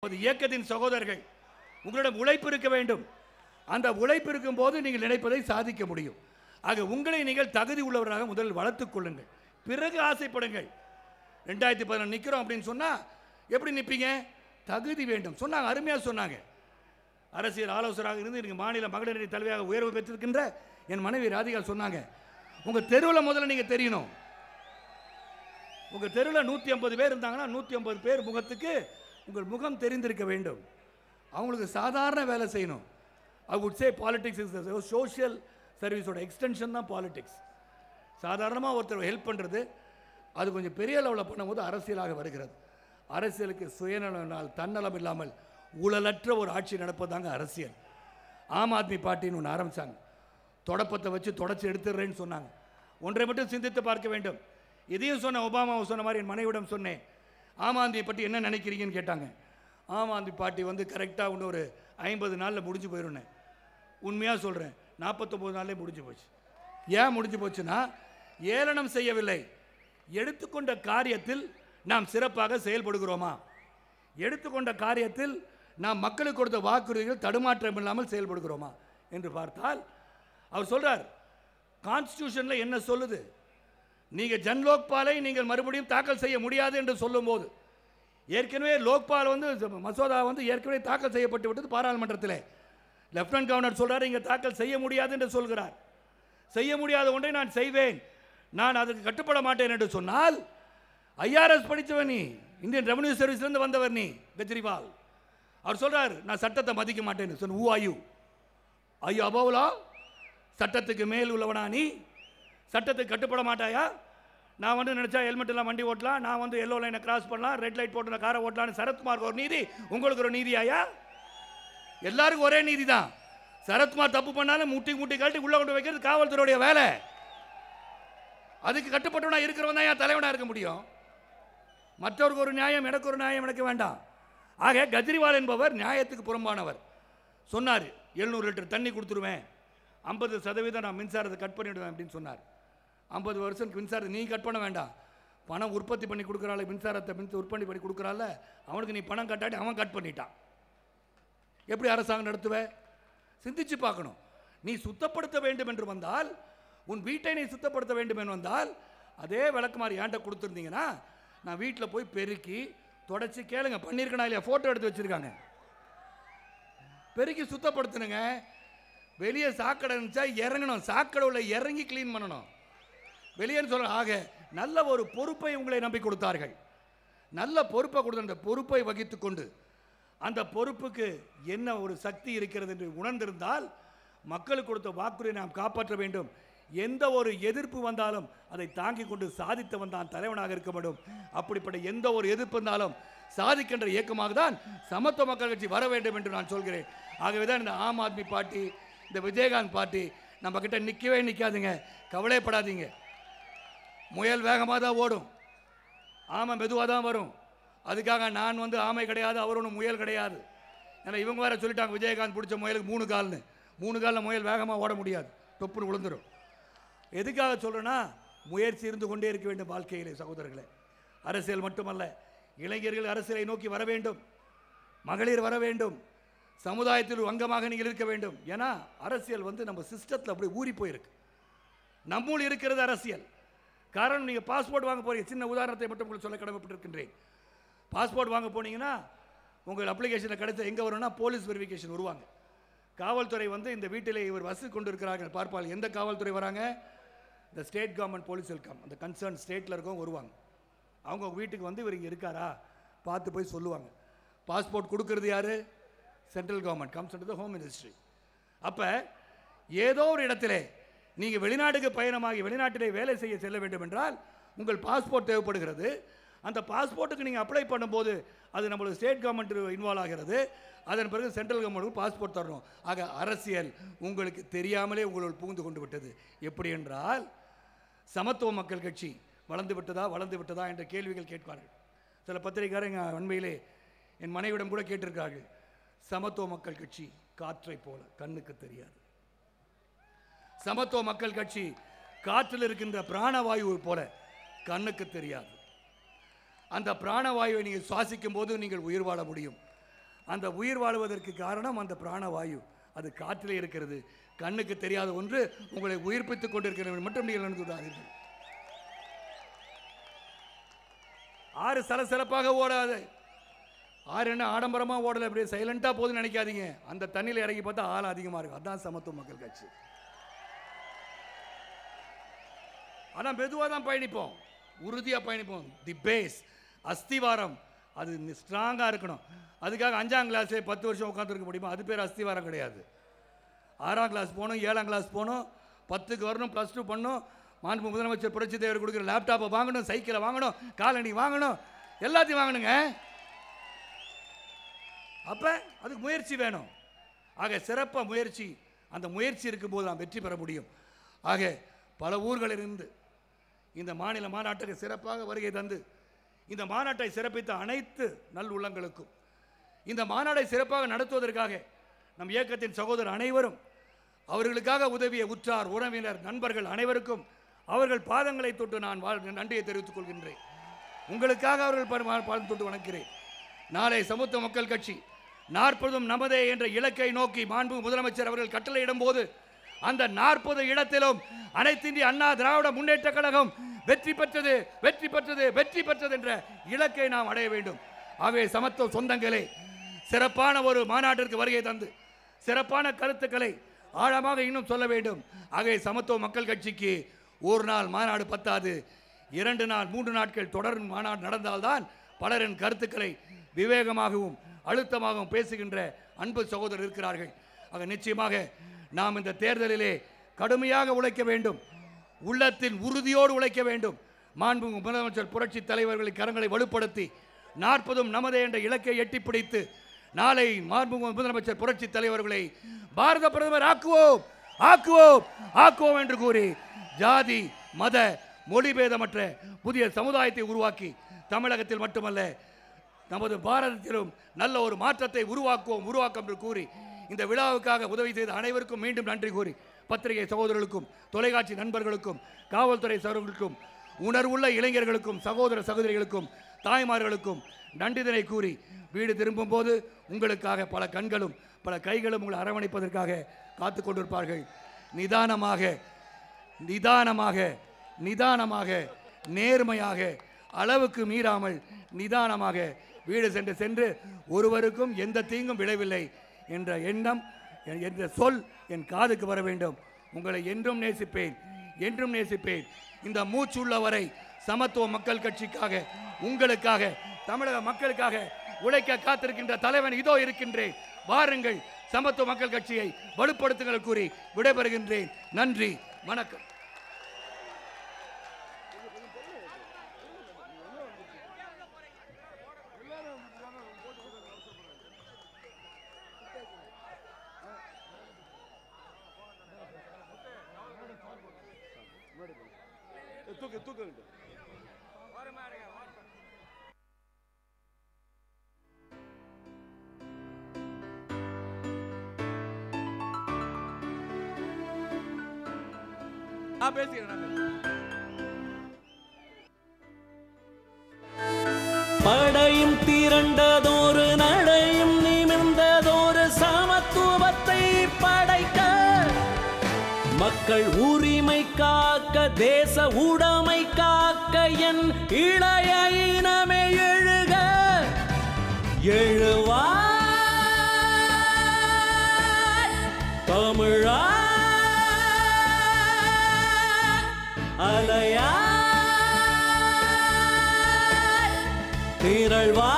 இயக்கத்தின் சகோதரர்கள் உங்களிடம் உழைப்பு இருக்க வேண்டும். அந்த உழைப்பு இருக்கும் போது நீங்கள் நினைப்பதை சாதிக்க முடியும். ஆக உங்களை நீங்கள் தகுதி உள்ளவராக முதலில் வளர்த்துக் கொள்ளுங்கள், பிறகு ஆசைப்படுங்கள். 2014 நிற்கிறோம் அப்படின்னு சொன்னால் எப்படி நிற்பீங்க? தகுதி வேண்டும் சொன்னாங்க, அருமையாக சொன்னாங்க. அரசியல் ஆலோசகராக இருந்து நீங்கள் மாநில மகளிர் தலைவராக உயர்வு பெற்றிருக்கின்ற என் மனைவி ராதிகா சொன்னாங்க, உங்கள் தெருவில் முதல்ல நீங்கள் தெரியணும். உங்கள் தெருவில் 150 பேர் இருந்தாங்கன்னா 150 பேர் முகத்துக்கு உங்கள் முகம் தெரிந்திருக்க வேண்டும். அவங்களுக்கு சாதாரண வேலை செய்யணும். I would say politics is social சர்வீஸோட எக்ஸ்டென்ஷன் தான் பாலிடிக்ஸ். சாதாரணமாக ஒருத்தர் ஹெல்ப் பண்ணுறது அது கொஞ்சம் பெரிய லெவலில் பண்ணும்போது அரசியலாக வருகிறது. அரசியலுக்கு சுயநலம் தன்னலம் இல்லாமல் ஊழலற்ற ஒரு ஆட்சி நடப்பதாங்க அரசியல். ஆம் ஆத்மி பார்ட்டின்னு ஒன்று ஆரம்பித்தாங்க. தொடப்பத்தை வச்சு தொடச்சி எடுத்துடுறேன்னு சொன்னாங்க. ஒன்றை மட்டும் சிந்தித்து பார்க்க வேண்டும். இதையும் சொன்ன ஒபாமாவை சொன்ன மாதிரி என் மனைவிடம் சொன்னேன், ஆம் ஆத்மி பற்றி என்ன நினைக்கிறீங்கன்னு கேட்டாங்க. ஆம் ஆத்மி பார்ட்டி வந்து கரெக்டாக இன்னொரு 50 நாளில் முடிஞ்சு போயிடுனேன். உண்மையாக சொல்கிறேன், 49 நாள்லேயே முடிஞ்சு போச்சு. ஏன் முடிஞ்சு போச்சுன்னா, ஏளனம் செய்யவில்லை, எடுத்துக்கொண்ட காரியத்தில் நாம் சிறப்பாக செயல்படுகிறோமா, எடுத்துக்கொண்ட காரியத்தில் நாம் மக்களுக்கு கொடுத்த வாக்குறுதிகள் தடுமாற்றம் இல்லாமல் செயல்படுகிறோமா என்று பார்த்தால், அவர் சொல்கிறார் கான்ஸ்டியூஷனில் என்ன சொல்லுது, நீங்கள் ஜன் லோக்பாலை நீங்கள் மறுபடியும் தாக்கல் செய்ய முடியாது என்று சொல்லும்போது, ஏற்கனவே லோக்பால் வந்து மசோதா வந்து ஏற்கனவே தாக்கல் செய்யப்பட்டு விட்டது பாராளுமன்றத்தில். லெப்டினன்ட் கவர்னர் சொல்கிறார் இங்கே தாக்கல் செய்ய முடியாது என்று சொல்கிறார். செய்ய முடியாத ஒன்றை நான் செய்வேன், நான் அதுக்கு கட்டுப்பட மாட்டேன் என்று சொன்னால், ஐஆர்எஸ் படித்தவர் நீ, இந்தியன் ரெவன்யூ சர்வீஸ்லேருந்து வந்தவர் நீ கெஜ்ரிவால், அவர் சொல்கிறார் நான் சட்டத்தை மதிக்க மாட்டேன்னு சொன்ன. Who are you? Are you above law? சட்டத்துக்கு மேல் உள்ளவனா நீ? சட்டத்துக்கு கட்டுப்பட மாட்டாயா? நான் வந்து நினச்சா ஹெல்மெட் எல்லாம் வண்டி ஓட்டலாம், நான் வந்து எல்லோ லைனை கிராஸ் பண்ணலாம், ரெட் லைட் போட்டு காரை ஓட்டலான்னு சரத்குமாருக்கு ஒரு நீதி, உங்களுக்கு ஒரு நீதியாயா? எல்லாருக்கும் ஒரே நீதி தான். சரத்குமார் தப்பு பண்ணாலும் முட்டி முட்டி கழட்டி உள்ள கொண்டு வைக்கிறது காவல்துறையுடைய வேலை. அதுக்கு கட்டுப்பட்டவனா இருக்கிறவன் தான் என் தலைவனாக இருக்க முடியும். மற்றவருக்கு ஒரு நியாயம், எனக்கு ஒரு நியாயம் எனக்கு வேண்டாம். ஆக கெஜ்ரிவால் என்பவர் நியாயத்துக்கு புறம்பானவர். சொன்னார் 700 லிட்டர் தண்ணி கொடுத்துருவேன், 50% நான் மின்சாரத்தை கட் பண்ணிவிடுவேன் அப்படின்னு சொன்னார். 50 வருஷம் மின்சாரத்தை நீ கட் பண்ண வேண்டாம், பணம் உற்பத்தி பண்ணி கொடுக்குறாள், மின்சாரத்தை உற்பத்தி பண்ணி கொடுக்குறாள், அவனுக்கு நீ பணம் கட்டாட்டி அவன் கட் பண்ணிட்டான். எப்படி அரசாங்கம் நடத்துவ? சிந்திச்சு பார்க்கணும். நீ சுத்தப்படுத்த வேண்டும் என்று வந்தால், உன் வீட்டை நீ சுத்தப்படுத்த வேண்டும் என்று வந்தால், அதே விளக்குமாறு ஏன்ட்ட கொடுத்துருந்தீங்கன்னா நான் வீட்டில் போய் பெருக்கி தொடச்சி கேளுங்க, பண்ணியிருக்கனா இல்லையா, ஃபோட்டோ எடுத்து வச்சுருக்காங்க, பெருக்கி சுத்தப்படுத்தணுங்க. வெளியே சாக்கடை இருந்துச்சா இறங்கணும், சாக்கடை உள்ள இறங்கி கிளீன் பண்ணணும். வெளியேன்னு சொல்ல. ஆக நல்ல ஒரு பொறுப்பை உங்களை நம்பி கொடுத்தார்கள். நல்ல பொறுப்பை கொடுத்த அந்த பொறுப்பை வகித்து கொண்டு அந்த பொறுப்புக்கு என்ன ஒரு சக்தி இருக்கிறது என்று உணர்ந்திருந்தால், மக்களுக்கு கொடுத்த வாக்குறுதியை நாம் காப்பாற்ற வேண்டும். எந்த ஒரு எதிர்ப்பு வந்தாலும் அதை தாங்கிக் கொண்டு சாதித்தவன் தான் தலைவனாக இருக்க வேண்டும். அப்படிப்பட்ட எந்த ஒரு எதிர்ப்பு வந்தாலும் சாதிக்கின்ற இயக்கமாக தான் சமத்துவ மக்கள் கட்சி வர வேண்டும் என்று நான் சொல்கிறேன். ஆகவே தான் இந்த ஆம் ஆத்மி பார்ட்டி, இந்த விஜயகாந்த் பார்ட்டி நம்ம கிட்ட நிற்கவே நிற்காதுங்க. கவலைப்படாதீங்க. முயல் வேகமாக தான் ஓடும், ஆமை மெதுவாக தான் வரும். அதுக்காக நான் வந்து ஆமை கிடையாது, அவர் ஒன்றும் முயல் கிடையாது. ஏன்னா இவங்க வேறு சொல்லிட்டாங்க, விஜயகாந்த் பிடிச்ச முயலுக்கு 3 கால்னு. 3 காலில் முயல் வேகமாக ஓட முடியாது, தொப்புன்னு விழுந்துடும். எதுக்காக சொல்கிறேன்னா, முயற்சி இருந்து கொண்டே இருக்க வேண்டும் வாழ்க்கையிலே சகோதரர்களே. அரசியல் மட்டுமல்ல, இளைஞர்கள் அரசியலை நோக்கி வர வேண்டும், மகளிர் வர வேண்டும், சமுதாயத்தில் ஒரு அங்கமாக நீங்கள் இருக்க வேண்டும். ஏன்னா அரசியல் வந்து நம்ம சிஸ்டத்தில் அப்படி ஊறி போயிருக்கு. நம்மூல் இருக்கிறது அரசியல். காரணம், நீங்கள் பாஸ்போர்ட் வாங்க போகிறீங்க. சின்ன உதாரணத்தை மட்டும் உங்களுக்கு சொல்ல கடமைப்பட்டிருக்கின்றேன். பாஸ்போர்ட் வாங்க போனீங்கன்னா உங்கள் அப்ளிகேஷனில் கிடைச்ச எங்கே வரும்னா போலீஸ் வெரிஃபிகேஷன் வருவாங்க. காவல்துறை வந்து இந்த வீட்டிலே இவர் வசதி கொண்டு இருக்கிறார்கள் பார்ப்பால். எந்த காவல்துறை வராங்க? இந்த ஸ்டேட் கவர்மெண்ட் போலீஸ் வெல்கம், அந்த கன்சர்ன் ஸ்டேட்டில் இருக்கவங்க வருவாங்க. அவங்க வீட்டுக்கு வந்து இவர் இங்கே இருக்காரா பார்த்து போய் சொல்லுவாங்க. பாஸ்போர்ட் கொடுக்கறது யார்? Central government, comes under the home ministry. அப்போ ஏதோ ஒரு இடத்திலே நீங்கள் வெளிநாட்டுக்கு பயணமாகி வெளிநாட்டிலே வேலை செய்ய செல்ல வேண்டும் என்றால் உங்கள் பாஸ்போர்ட் தேவைப்படுகிறது. அந்த பாஸ்போர்ட்டுக்கு நீங்கள் அப்ளை பண்ணும்போது அது நம்மளுக்கு ஸ்டேட் கவர்மெண்ட் இன்வால்வ் ஆகிறது. அதன் பிறகு சென்ட்ரல் கவர்மெண்ட்டுக்கு பாஸ்போர்ட் தரணும். ஆக அரசியல் உங்களுக்கு தெரியாமலே உங்களுள் புகுந்து கொண்டு விட்டது. எப்படி என்றால், சமத்துவ மக்கள் கட்சி வளர்ந்து விட்டதா என்ற கேள்விகள் கேட்பார்கள் சில பத்திரிகையாளர். அண்மையிலே என் மனைவிடம் கூட கேட்டிருக்கார்கள், சமத்துவ மக்கள் கட்சி காற்றை போல கண்ணுக்கு தெரியாது. சமத்துவ மக்கள் கட்சி காற்றில் இருக்கின்ற பிராணவாயு போல கண்ணுக்கு தெரியாது. அந்த பிராணவாயுவை நீங்கள் சுவாசிக்கும் போது நீங்கள் உயிர் வாழ முடியும். அந்த உயிர் வாழ்வதற்கு காரணம் அந்த பிராணவாயு. அது காற்றிலே இருக்கிறது. கண்ணுக்கு தெரியாத ஒன்று உங்களை உயிர்ப்பித்துக் கொண்டிருக்கிறது மட்டும் நீங்கள் நினைத்து விடாதீர்கள். ஆறு சலசலப்பாக ஓடாது. ஆறு என்ன ஆடம்பரமாக ஓடலை, அப்படியே சைலண்டாக போதுன்னு நினைக்காதீங்க. அந்த தண்ணியில் இறங்கி பார்த்தா ஆள் அதிகமாக இருக்கும். அதுதான் சமத்துவ மக்கள் கட்சி. ஆனால் மெதுவாக தான் பயணிப்போம், உறுதியாக பயணிப்போம். தி பேஸ், அஸ்திவாரம் அது ஸ்ட்ராங்காக இருக்கணும். அதுக்காக 5ஆம் கிளாஸ்லேயே 10 வருஷம் உட்காந்துருக்க முடியுமா? அது பேர் அஸ்திவாரம் கிடையாது. 6ஆம் கிளாஸ் போகணும், 7ஆம் கிளாஸ் போகணும், 10க்கு வரணும், +2 பண்ணணும், மாண்பு முதலமைச்சர் புரட்சி தேவர் கொடுக்குற லேப்டாப்பை வாங்கணும், சைக்கிளை வாங்கணும், காலணி வாங்கணும், எல்லாத்தையும் வாங்கணுங்க. அப்போ அதுக்கு முயற்சி வேணும். ஆக சிறப்பாக முயற்சி, அந்த முயற்சி இருக்கும்போது நாம் வெற்றி பெற முடியும். ஆக பல ஊர்களிலிருந்து இந்த மாநில மாநாட்டுக்கு சிறப்பாக வருகை தந்து இந்த மாநாட்டை சிறப்பித்த அனைத்து நல் உள்ளங்களுக்கும், இந்த மாநாட்டை சிறப்பாக நடத்துவதற்காக நம் இயக்கத்தின் சகோதரர் அனைவரும், அவர்களுக்காக உதவிய உற்றார் உறவினர் நண்பர்கள் அனைவருக்கும் அவர்கள் பாதங்களை தொட்டு நான் நன்றியை தெரிவித்துக் கொள்கின்றேன். உங்களுக்காக அவர்கள் பாதம் தொட்டு வணங்குகிறேன். நாளை சமத்துவ மக்கள் கட்சி 40 நமதே என்ற இலக்கை நோக்கி மாண்பு முதலமைச்சர் அவர்கள் கட்டளையிடும் போது அந்த 40 இடத்திலும் அனைத்து இந்திய அண்ணா திராவிட முன்னேற்ற கழகம் வெற்றி பெற்றது, வெற்றி பெற்றது, வெற்றி பெற்றது என்ற இலக்கை நாம் அடைய வேண்டும். ஆகவே சமத்துவ சொந்தங்களே, சிறப்பான ஒரு மாநாட்டிற்கு வருகை தந்து சிறப்பான கருத்துக்களை ஆழமாக இன்னும் சொல்ல வேண்டும். ஆகவே சமத்துவ மக்கள் கட்சிக்கு ஒரு நாள் மாநாடு பத்தாது, 2 நாள் 3 நாட்கள் தொடர் மாநாடு நடந்தால்தான் பலரின் கருத்துக்களை விவேகமாகவும் அழுத்தமாகவும் பேசுகின்ற அன்பு சகோதரர் இருக்கிறார்கள். ஆக நிச்சயமாக நாம் இந்த தேர்தலிலே கடுமையாக உழைக்க வேண்டும், உள்ளத்தின் உறுதியோடு உழைக்க வேண்டும். மாண்பு முதலமைச்சர் புரட்சி தலைவர்களின் கரங்களை வலுப்படுத்தி 40 நமதே என்ற இலக்கை எட்டி பிடித்து நாளை மாண்பு முதலமைச்சர் புரட்சி தலைவர்களை பாரத பிரதமர் ஆக்குவோம், ஆக்குவோம், ஆக்குவோம் என்று கூறி ஜாதி மத மொழிபேதமற்ற புதிய சமுதாயத்தை உருவாக்கி தமிழகத்தில் மட்டுமல்ல நமது பாரதத்திலும் நல்ல ஒரு மாற்றத்தை உருவாக்குவோம், உருவாக்கம் என்று கூறி இந்த விழாவுக்காக உதவி செய்த அனைவருக்கும் மீண்டும் நன்றி கூறி, பத்திரிகை சகோதரர்களுக்கும் தொலைக்காட்சி நண்பர்களுக்கும் காவல்துறை சகோதரர்களுக்கும் உணர்வுள்ள இளைஞர்களுக்கும் சகோதர சகோதரிகளுக்கும் தாய்மார்களுக்கும் நன்றிதனை கூறி வீடு திரும்பும் போது உங்களுக்காக பல கண்களும் பல கைகளும் உங்களை அரவணைப்பதற்காக காத்து கொண்டிருப்பார்கள். நிதானமாக நிதானமாக நிதானமாக நேர்மையாக அளவுக்கு மீறாமல் நிதானமாக வீடு சென்று ஒருவருக்கும் எந்த தீங்கும் விளைவில்லை என்ற எண்ணம் என்ற சொல் என் காதுக்கு வர வேண்டும். உங்களை என்றும் நேசிப்பேன், என்றும் நேசிப்பேன். இந்த மூச்சுள்ள வரை சமத்துவ மக்கள் கட்சிக்காக, உங்களுக்காக, தமிழக மக்களுக்காக உழைக்க காத்திருக்கின்ற தலைவன் இதோ இருக்கின்றேன். வாருங்கள், சமத்துவ மக்கள் கட்சியை வலுப்படுத்துங்கள் கூறி விடைபெறுகின்றேன். நன்றி, வணக்கம். படையும் திரண்டதொரு நடையும் நிமிர்ந்ததொரு சமத்துவத்தை படைக்க, மக்கள் உரிமை காக்க, தேச உடைமை காக்க, என் இளைய இனமே எழுக, எழுவாய் தமிழா, அலையா திரள்வா.